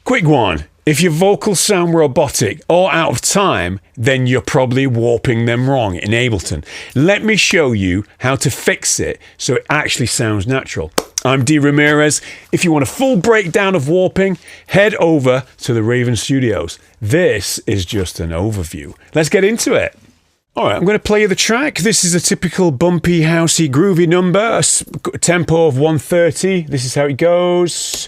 Quick one. If your vocals sound robotic or out of time, then you're probably warping them wrong in Ableton. Let me show you how to fix it so it actually sounds natural. I'm Ramirez. If you want a full breakdown of warping, head over to the Raven Studios. This is just an overview. Let's get into it. All right, I'm going to play you the track. This is a typical bumpy, housey, groovy number, a tempo of 130. This is how it goes.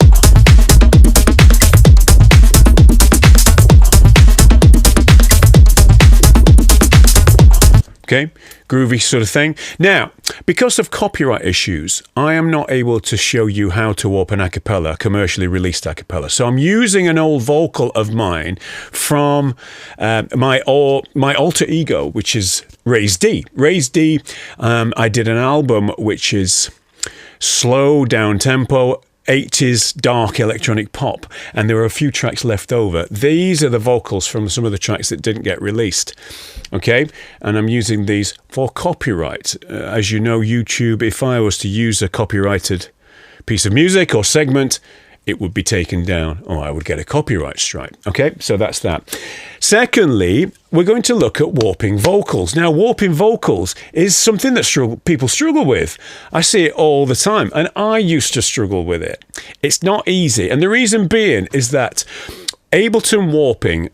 Okay, groovy sort of thing. Now, because of copyright issues, I am not able to show you how to warp an acapella, commercially released acapella. So I'm using an old vocal of mine from my alter ego, which is Raise D. Raise D, I did an album which is slow, down tempo, 80s dark electronic pop, and there were a few tracks left over. These are the vocals from some of the tracks that didn't get released. Okay, and I'm using these for copyright. As you know, YouTube, if I was to use a copyrighted piece of music or segment, it would be taken down, or I would get a copyright strike. Okay, so that's that. Secondly, we're going to look at warping vocals. Now, warping vocals is something that people struggle with. I see it all the time, and I used to struggle with it. It's not easy, and the reason being is that Ableton warping,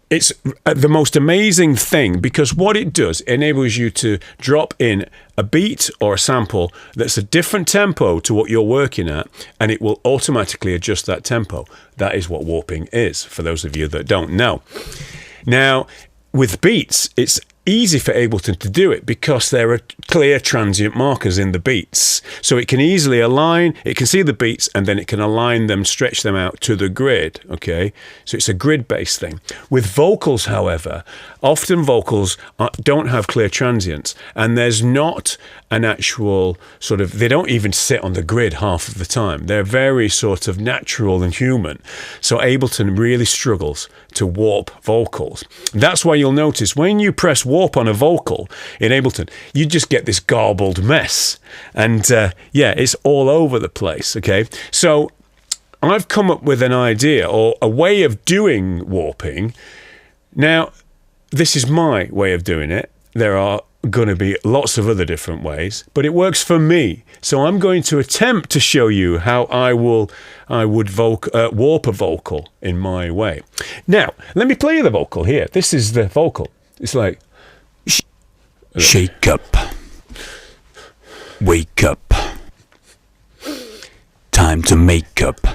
it's the most amazing thing because what it does enables you to drop in a beat or a sample that's a different tempo to what you're working at, and it will automatically adjust that tempo. That is what warping is, for those of you that don't know. Now, with beats, it's easy for Ableton to do it because there are clear transient markers in the beats. So it can easily align, it can see the beats, and then it can align them, stretch them out to the grid, okay? So it's a grid-based thing. With vocals, however, often vocals don't have clear transients, and there's not an actual sort of, they don't even sit on the grid half of the time. They're very sort of natural and human. So Ableton really struggles to warp vocals. That's why you'll notice when you press warp on a vocal in Ableton, you just get this garbled mess. And yeah, it's all over the place, okay? So I've come up with an idea or a way of doing warping. Now, this is my way of doing it. There are going to be lots of other different ways, but it works for me. So I'm going to attempt to show you how I would warp a vocal in my way. Now, let me play you the vocal here. This is the vocal. It's like, shake up, wake up, time to make up.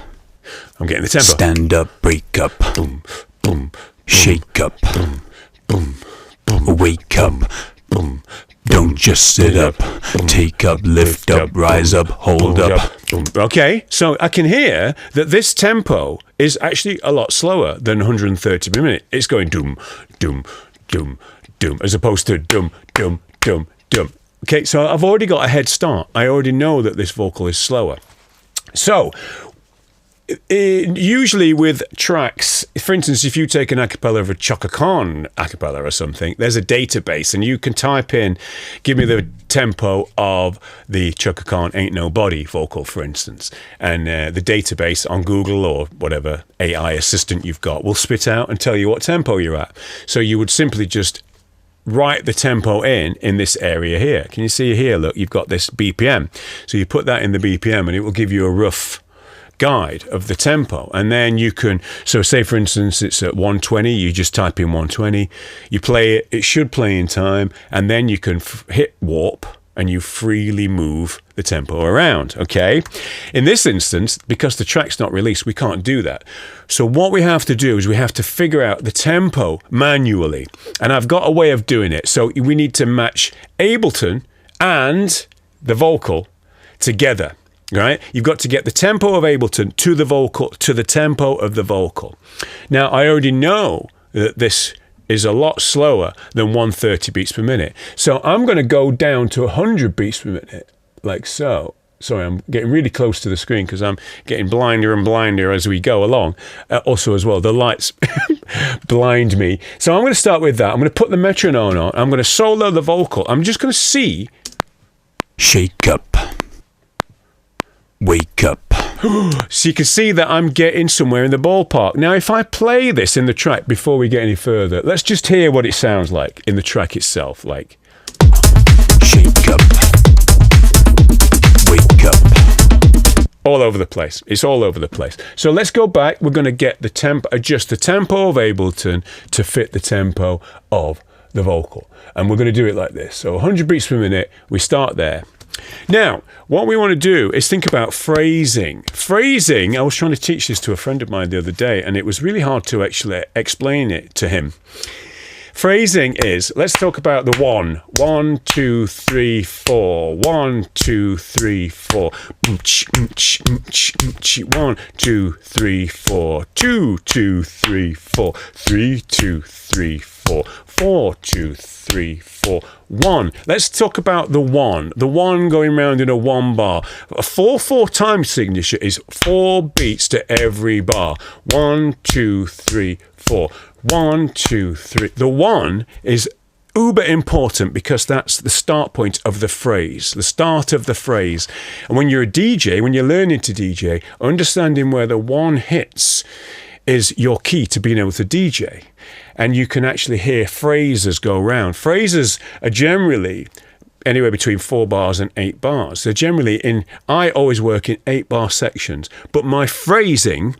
I'm getting the tempo. Stand up, break up, Boom, boom, shake up, boom, boom, boom, wake up. boom. Don't just sit up, take up, lift up, rise up, hold up. Okay, so I can hear that this tempo is actually a lot slower than 130 per minute. It's going doom, doom, doom, doom, as opposed to dum, dum, dum, dum. Okay, so I've already got a head start. I already know that this vocal is slower. So, usually with tracks, for instance, if you take an acapella of a Chaka Khan acapella or something, there's a database and you can type in, give me the tempo of the Chaka Khan Ain't Nobody vocal, for instance. And the database on Google or whatever AI assistant you've got will spit out and tell you what tempo you're at. So you would simply just write the tempo in this area here. Can you see here? Look, you've got this BPM. So you put that in the BPM and it will give you a rough guide of the tempo, and then you can, so say for instance it's at 120, you just type in 120, you play it, it should play in time, and then you can hit warp and you freely move the tempo around. Okay, in this instance, because the track's not released, we can't do that. So what we have to do is we have to figure out the tempo manually, and I've got a way of doing it. So we need to match Ableton and the vocal together. Right? You've got to get the tempo of Ableton to the vocal, to the tempo of the vocal. Now, I already know that this is a lot slower than 130 beats per minute. So I'm going to go down to 100 beats per minute, like so. Sorry, I'm getting really close to the screen because I'm getting blinder and blinder as we go along. Also, as well, the lights blind me. So I'm going to start with that. I'm going to put the metronome on. I'm going to solo the vocal. I'm just going to see. Shake up, wake up, So you can see that I'm getting somewhere in the ballpark. Now, if I play this in the track before we get any further, let's just hear what it sounds like in the track itself. Like, shake up, wake up. all over the place. It's all over the place. So let's go back. We're going to get the tempo, adjust the tempo of Ableton to fit the tempo of the vocal. And we're going to do it like this. So 100 beats per minute, we start there. Now, what we want to do is think about phrasing. Phrasing, I was trying to teach this to a friend of mine the other day, and it was really hard to actually explain it to him. Phrasing is, let's talk about the 1. 1, 2, 3, 4. 1, 2, 3, 4. 1, 2, 3, 4. 2, 2, 3, 4. 3, 2, 3, 4. 4, 2, 3, 4. 1. Let's talk about the 1. The 1 going round in a 1 bar. A 4/4 time signature is 4 beats to every bar. 1, 2, 3, 4. 1, 2, 3. The 1 is uber important because that's the start point of the phrase, the start of the phrase. And when you're a DJ, when you're learning to DJ, understanding where the 1 hits is your key to being able to DJ. And you can actually hear phrases go round. Phrases are generally anywhere between 4 bars and 8 bars. They're generally I always work in 8-bar sections, but my phrasing,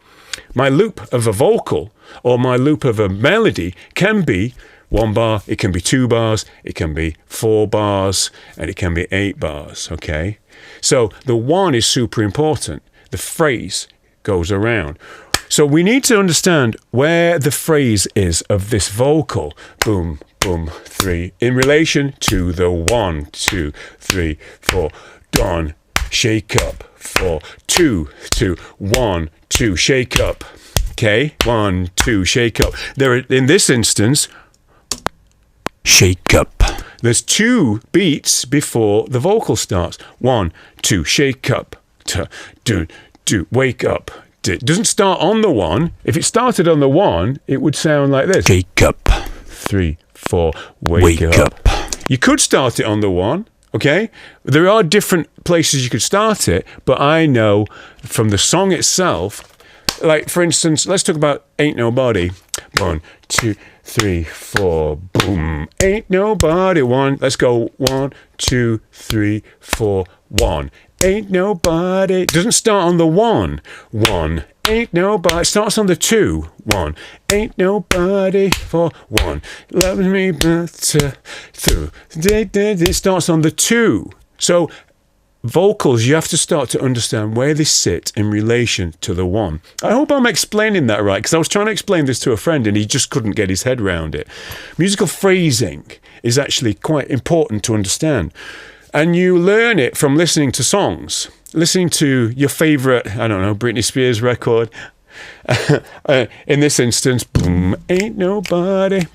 my loop of a vocal or my loop of a melody can be 1 bar, it can be 2 bars, it can be 4 bars, and it can be 8 bars, okay? So the 1 is super important. The phrase goes around. So we need to understand where the phrase is of this vocal. Boom, boom, 3, in relation to the 1, 2, 3, 4. Don, shake up, 4, 2, 2, 1, 2, shake up. Okay, 1, 2, shake up. In this instance, shake up. There's 2 beats before the vocal starts. 1, 2, shake up. Do, wake up. It doesn't start on the 1. If it started on the 1, it would sound like this. Shake up. 3, 4, wake up. You could start it on the 1, okay? There are different places you could start it, but I know from the song itself, like for instance, let's talk about Ain't Nobody. 1, 2, 3, 4, boom. Ain't nobody. 1. Let's go. 1, 2, 3, 4, 1. Ain't nobody. It doesn't start on the 1. 1. Ain't nobody. It starts on the 2. 1. Ain't nobody for 1. Love me better through. It starts on the 2. So vocals, you have to start to understand where they sit in relation to the 1. I hope I'm explaining that right, because I was trying to explain this to a friend and he just couldn't get his head around it. Musical phrasing is actually quite important to understand. And you learn it from listening to songs, listening to your favorite, I don't know, Britney Spears record. In this instance, boom, ain't nobody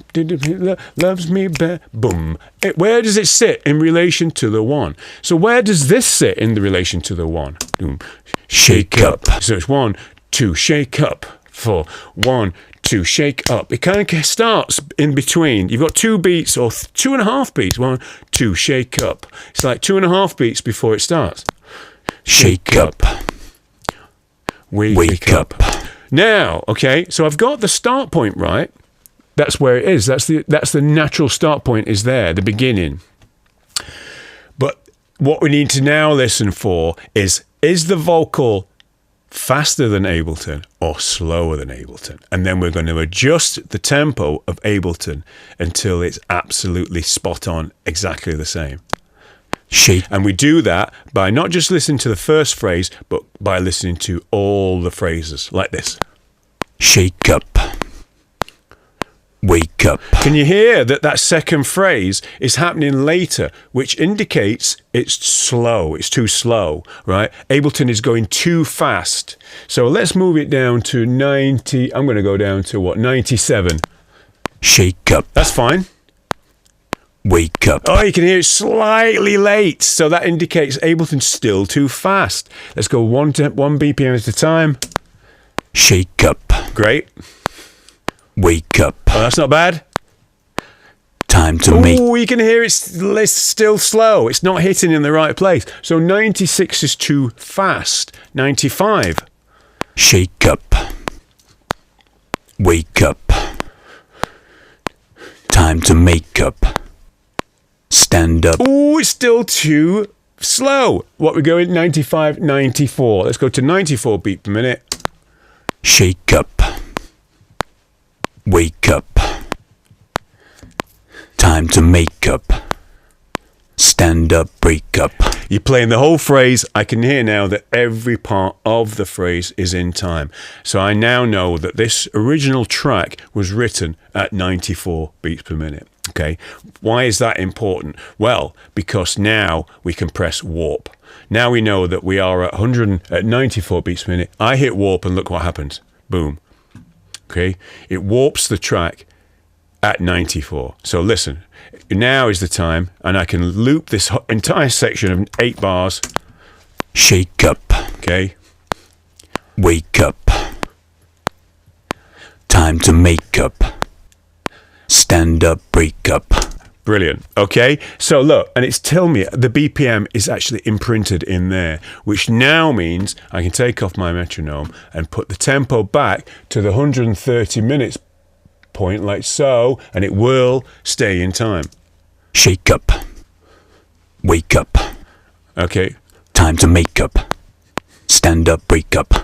loves me better, boom. Where does it sit in relation to the 1? So where does this sit in the relation to the 1? Boom, shake up. So it's 1, 2, shake up. 4, 1, 2, shake up. It kind of starts in between. You've got 2 beats or 2.5 beats. 1, 2, shake up. It's like 2.5 beats before it starts. Shake up. Wake up. Now, okay, so I've got the start point right. That's where it is. That's the natural start point is there, the beginning. But what we need to now listen for is the vocal faster than Ableton or slower than Ableton? And then we're going to adjust the tempo of Ableton until it's absolutely spot on, exactly the same. Shake. And we do that by not just listening to the first phrase, but by listening to all the phrases like this. Shake up. Wake up. Can you hear that second phrase is happening later, which indicates it's slow, it's too slow, right? Ableton is going too fast. So let's move it down to 90. I'm going to go down to 97. Shake up. That's fine. Wake up. Oh, you can hear it slightly late. So that indicates Ableton's still too fast. Let's go one BPM at a time. Shake up. Great. Wake up. Oh, that's not bad. Time to make. Oh, you can hear it's still slow. It's not hitting in the right place. So 96 is too fast. 95. Shake up. Wake up. Time to make up. Stand up. Oh, it's still too slow. What we going? 95, 94. Let's go to 94 beat per minute. Shake up. Wake up. Time to make up. Stand up, break up. You're playing the whole phrase. I can hear now that every part of the phrase is in time. So I now know that this original track was written at 94 beats per minute. Okay. Why is that important? Well, because now we can press warp. Now we know that we are at 94 beats per minute. I hit warp and look what happens. Boom. Okay. It warps the track at 94. So listen, now is the time, and I can loop this entire section of 8 bars. Shake up. Okay. Wake up. Time to make up. Stand up, break up. Brilliant. Okay. So look, and it's telling me the BPM is actually imprinted in there, which now means I can take off my metronome and put the tempo back to the 130 minutes point like so, and it will stay in time. Shake up. Wake up. Okay. Time to make up. Stand up, break up.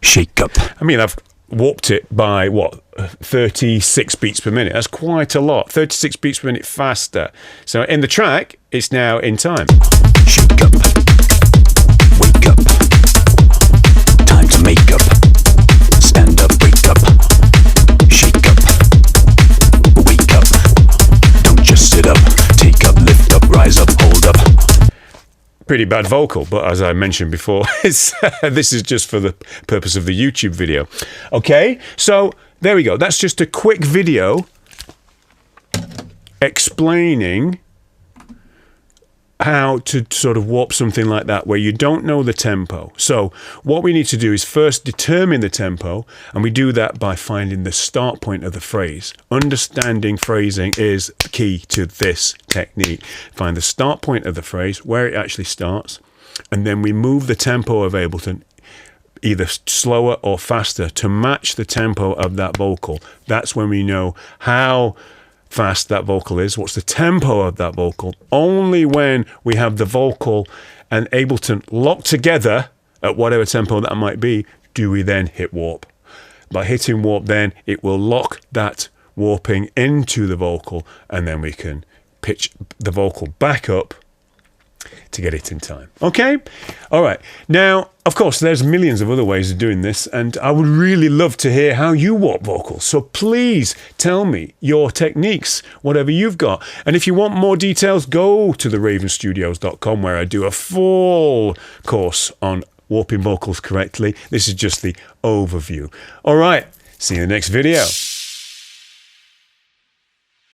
Shake up. I mean, I've warped it by what, 36 beats per minute. That's quite a lot. 36 beats per minute faster. So in the track, it's now in time. Shake up. Wake up. Time to make up. Stand up, break up. Shake up. Wake up. Don't just sit up. Take up, lift up, rise up, hold up. Pretty bad vocal, but as I mentioned before, this is just for the purpose of the YouTube video. Okay, so there we go. That's just a quick video explaining how to sort of warp something like that where you don't know the tempo. So what we need to do is first determine the tempo, and we do that by finding the start point of the phrase. Understanding phrasing is key to this technique. Find the start point of the phrase, where it actually starts, and then we move the tempo of Ableton either slower or faster to match the tempo of that vocal. That's when we know how fast that vocal is, what's the tempo of that vocal. Only when we have the vocal and Ableton locked together at whatever tempo that might be, do we then hit warp. By hitting warp, then it will lock that warping into the vocal, and then we can pitch the vocal back up to get it in time. Okay? All right. Now, of course, there's millions of other ways of doing this, and I would really love to hear how you warp vocals. So please tell me your techniques, whatever you've got. And if you want more details, go to theravenstudios.com, where I do a full course on warping vocals correctly. This is just the overview. All right. See you in the next video.